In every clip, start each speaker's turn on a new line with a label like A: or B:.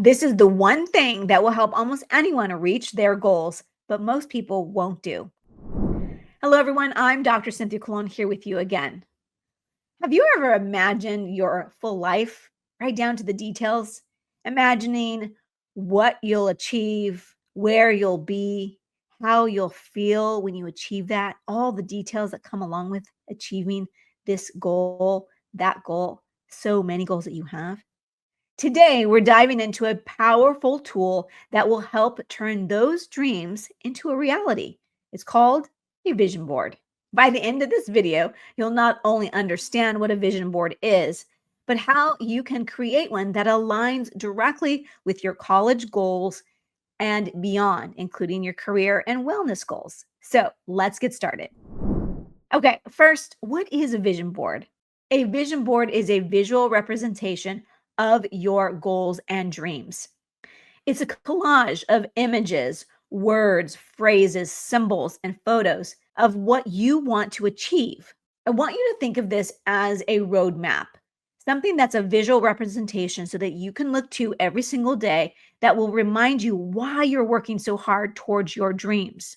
A: This is the one thing that will help almost anyone reach their goals, but most people won't do. Hello, everyone. I'm Dr. Cynthia Cologne here with you again. Have you ever imagined your full life right down to the details? Imagining what you'll achieve, where you'll be, how you'll feel when you achieve that, all the details that come along with achieving this goal, that goal, so many goals that you have. Today, we're diving into a powerful tool that will help turn those dreams into a reality. It's called a vision board. By the end of this video, you'll not only understand what a vision board is, but how you can create one that aligns directly with your college goals and beyond, including your career and wellness goals. So let's get started. Okay, first, what is a vision board? A vision board is a visual representation of your goals and dreams. It's a collage of images, words, phrases, symbols, and photos of what you want to achieve. I want you to think of this as a roadmap, something that's a visual representation so that you can look to every single day that will remind you why you're working so hard towards your dreams.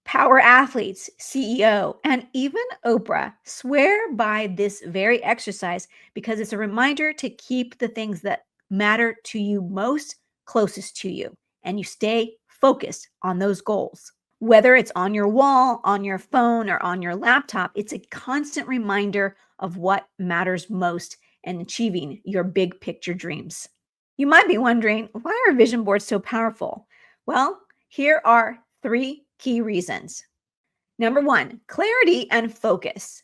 A: Power athletes, CEO, and even Oprah swear by this very exercise because it's a reminder to keep the things that matter to you most closest to you, and you stay focused on those goals. Whether it's on your wall, on your phone, or on your laptop, it's a constant reminder of what matters most in achieving your big picture dreams. You might be wondering, why are vision boards so powerful? Well, here are 3 key reasons. Number 1, clarity and focus.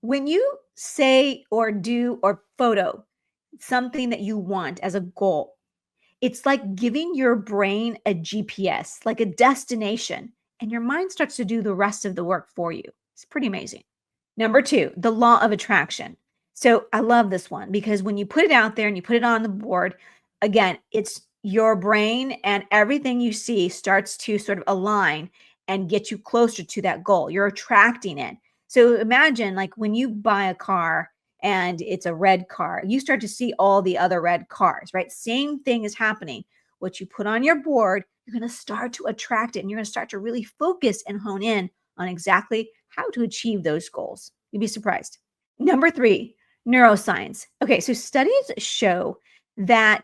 A: When you say or do or photo something that you want as a goal, it's like giving your brain a GPS, like a destination, and your mind starts to do the rest of the work for you. It's pretty amazing. Number 2, the law of attraction. So I love this one because when you put it out there and you put it on the board, again, it's your brain and everything you see starts to sort of align and get you closer to that goal. You're attracting it. So imagine like when you buy a car and it's a red car, you start to see all the other red cars, right? Same thing is happening. What you put on your board, you're going to start to attract it and you're going to start to really focus and hone in on exactly how to achieve those goals. You'd be surprised. Number 3, neuroscience. Okay, so studies show that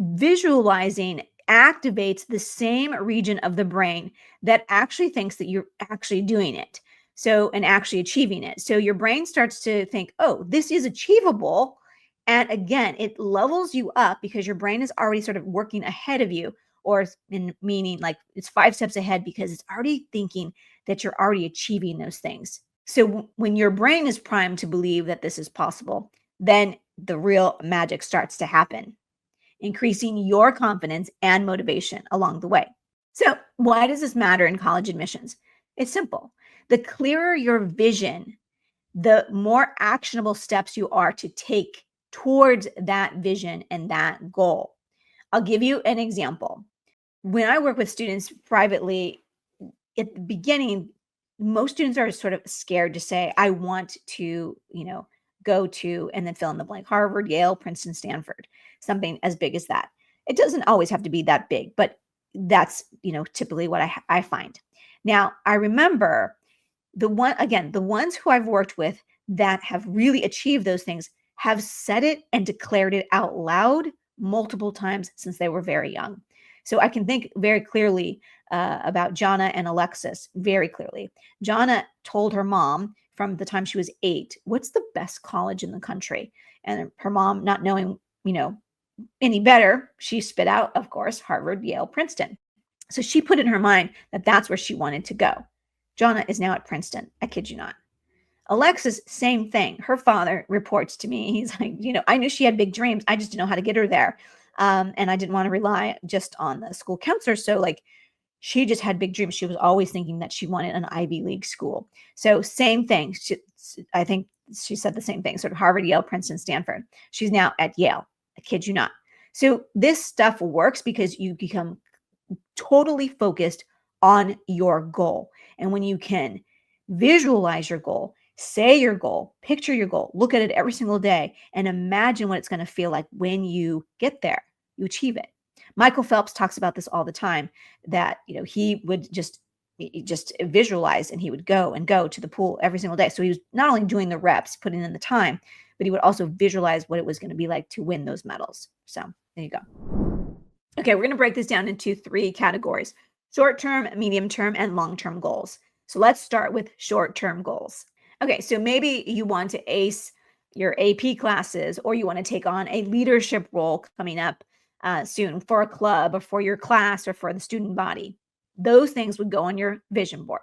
A: visualizing activates the same region of the brain that actually thinks that you're actually doing it. So, and actually achieving it. So your brain starts to think, oh, this is achievable. And again, it levels you up because your brain is already sort of working ahead of you, or in meaning like it's 5 steps ahead because it's already thinking that you're already achieving those things. So when your brain is primed to believe that this is possible, then the real magic starts to happen, increasing your confidence and motivation along the way. So, why does this matter in college admissions? It's simple. The clearer your vision, the more actionable steps you are to take towards that vision and that goal. I'll give you an example. When I work with students privately, at the beginning, most students are sort of scared to say, I want to, go to, and then fill in the blank, Harvard, Yale, Princeton, Stanford, something as big as that. It doesn't always have to be that big, but that's, typically what I find. Now, I remember the ones who I've worked with that have really achieved those things have said it and declared it out loud multiple times since they were very young. So I can think very clearly about Jonna and Alexis, very clearly. Jonna told her mom from the time she was 8, what's the best college in the country? And her mom, not knowing, any better, she spit out, of course, Harvard, Yale, Princeton. So she put in her mind that that's where she wanted to go. Jonna is now at Princeton. I kid you not. Alexis, same thing. Her father reports to me. He's like, I knew she had big dreams. I just didn't know how to get her there. And I didn't want to rely just on the school counselor. So like, she just had big dreams. She was always thinking that she wanted an Ivy League school. So same thing. I think she said the same thing, sort of Harvard, Yale, Princeton, Stanford. She's now at Yale. I kid you not. So this stuff works because you become totally focused on your goal. And when you can visualize your goal, say your goal, picture your goal, look at it every single day, and imagine what it's going to feel like when you get there, you achieve it. Michael Phelps talks about this all the time, that, he would just visualize, and he would go and go to the pool every single day. So he was not only doing the reps, putting in the time, but he would also visualize what it was going to be like to win those medals. So there you go. Okay, we're going to break this down into 3 categories: short-term, medium-term, and long-term goals. So let's start with short-term goals. Okay, so maybe you want to ace your AP classes, or you want to take on a leadership role coming up soon for a club or for your class or for the student body. Those things would go on your vision board.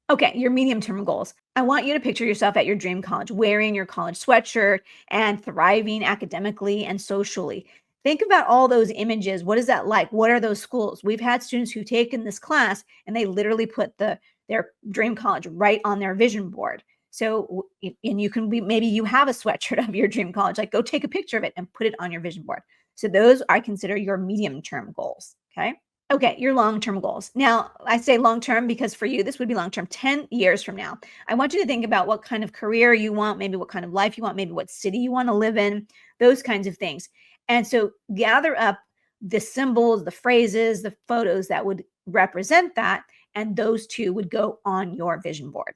A: Okay, your medium-term goals. I want you to picture yourself at your dream college, wearing your college sweatshirt and thriving academically and socially. Think about all those images. What is that like? What are those schools? We've had students who've taken this class and they literally put their dream college right on their vision board. So, and you can be, maybe you have a sweatshirt of your dream college, like go take a picture of it and put it on your vision board. So those I consider your medium-term goals. Okay. Okay, your long-term goals. Now, I say long-term because for you, this would be long-term, 10 years from now. I want you to think about what kind of career you want, maybe what kind of life you want, maybe what city you want to live in, those kinds of things. And so gather up the symbols, the phrases, the photos that would represent that, and those 2 would go on your vision board.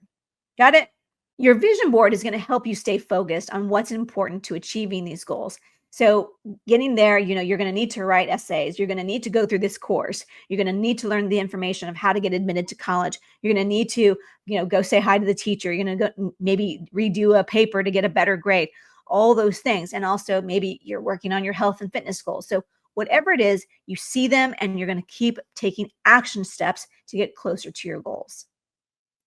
A: Got it? Your vision board is going to help you stay focused on what's important to achieving these goals. So getting there, you're going to need to write essays. You're going to need to go through this course. You're going to need to learn the information of how to get admitted to college. You're going to need to, go say hi to the teacher. You're going to go maybe redo a paper to get a better grade, all those things. And also maybe you're working on your health and fitness goals. So whatever it is, you see them and you're going to keep taking action steps to get closer to your goals.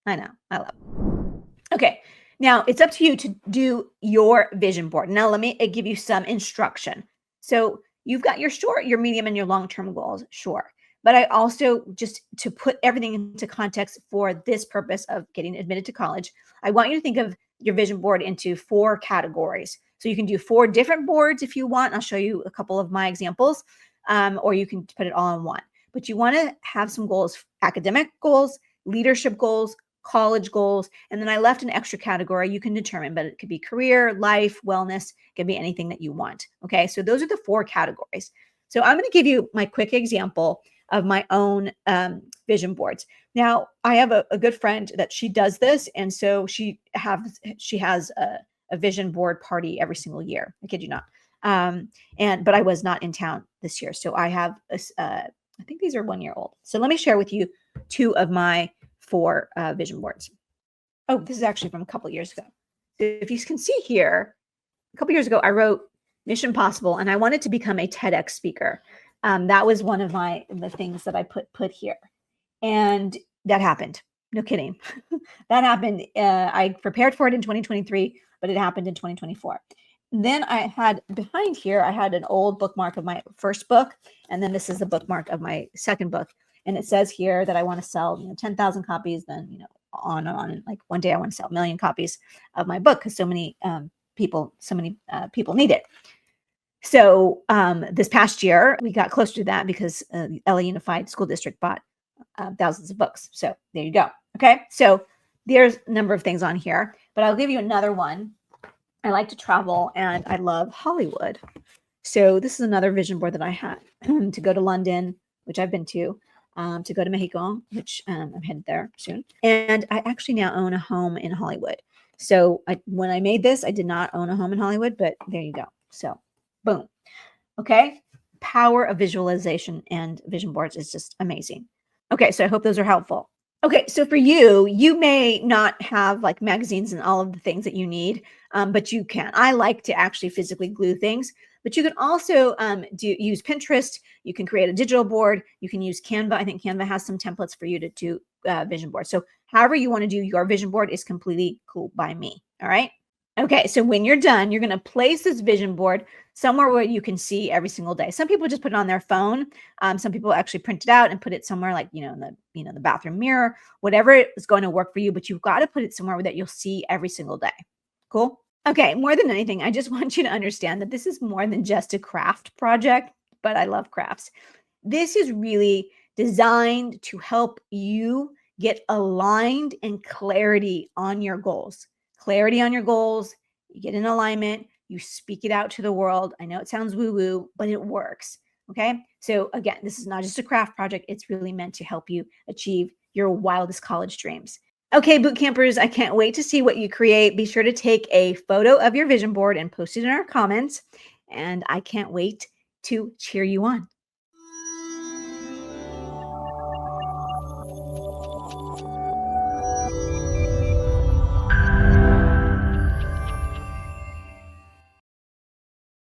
A: I know. I love it. Okay. Now it's up to you to do your vision board. Now let me give you some instruction. So you've got your short, your medium, and your long-term goals, sure. But I also, just to put everything into context for this purpose of getting admitted to college, I want you to think of your vision board into 4 categories. So you can do 4 different boards if you want. I'll show you a couple of my examples, or you can put it all in one. But you want to have some goals: academic goals, leadership goals, college goals, and then I left an extra category you can determine, but it could be career, life, wellness, it could be anything that you want. Okay, so those are the 4 categories. So I'm going to give you my quick example of my own vision boards. Now, I have a good friend that she does this, and so she has a vision board party every single year. I kid you not. But I was not in town this year, so I have I think these are 1 year old. So let me share with you 2 of my 4 vision boards. Oh, this is actually from a couple years ago. So if you can see here, a couple years ago, I wrote Mission Possible, and I wanted to become a TEDx speaker. That was one of the things that I put here, and that happened. No kidding, that happened. I prepared for it in 2023, but it happened in 2024. Then I had behind here, I had an old bookmark of my first book, and then this is the bookmark of my second book. And it says here that I want to sell, 10,000 copies, then, on and on. And like one day I want to sell 1 million copies of my book because so many people need it. So this past year, we got closer to that because LA Unified School District bought thousands of books. So there you go. Okay. So there's a number of things on here, but I'll give you another one. I like to travel and I love Hollywood. So this is another vision board that I had to go to London, which I've been to go to Mexico, which I'm headed there soon. And I actually now own a home in Hollywood. So when I made this, I did not own a home in Hollywood, but there you go. So boom. Okay. Power of visualization and vision boards is just amazing. Okay. So I hope those are helpful. Okay. So for you, you may not have like magazines and all of the things that you need, but you can. I like to actually physically glue things. But you can also use Pinterest. You can create a digital board. You can use Canva. I think Canva has some templates for you to do vision boards. So however you want to do your vision board is completely cool by me. All right. Okay. So when you're done, you're going to place this vision board somewhere where you can see every single day. Some people just put it on their phone. Some people actually print it out and put it somewhere like, in the bathroom mirror, whatever is going to work for you. But you've got to put it somewhere that you'll see every single day. Cool. Okay, more than anything, I just want you to understand that this is more than just a craft project, but I love crafts. This is really designed to help you get aligned and clarity on your goals. Clarity on your goals, you get in alignment, you speak it out to the world. I know it sounds woo-woo, but it works. Okay. So again, this is not just a craft project. It's really meant to help you achieve your wildest college dreams. Okay, boot campers, I can't wait to see what you create. Be sure to take a photo of your vision board and post it in our comments. And I can't wait to cheer you on.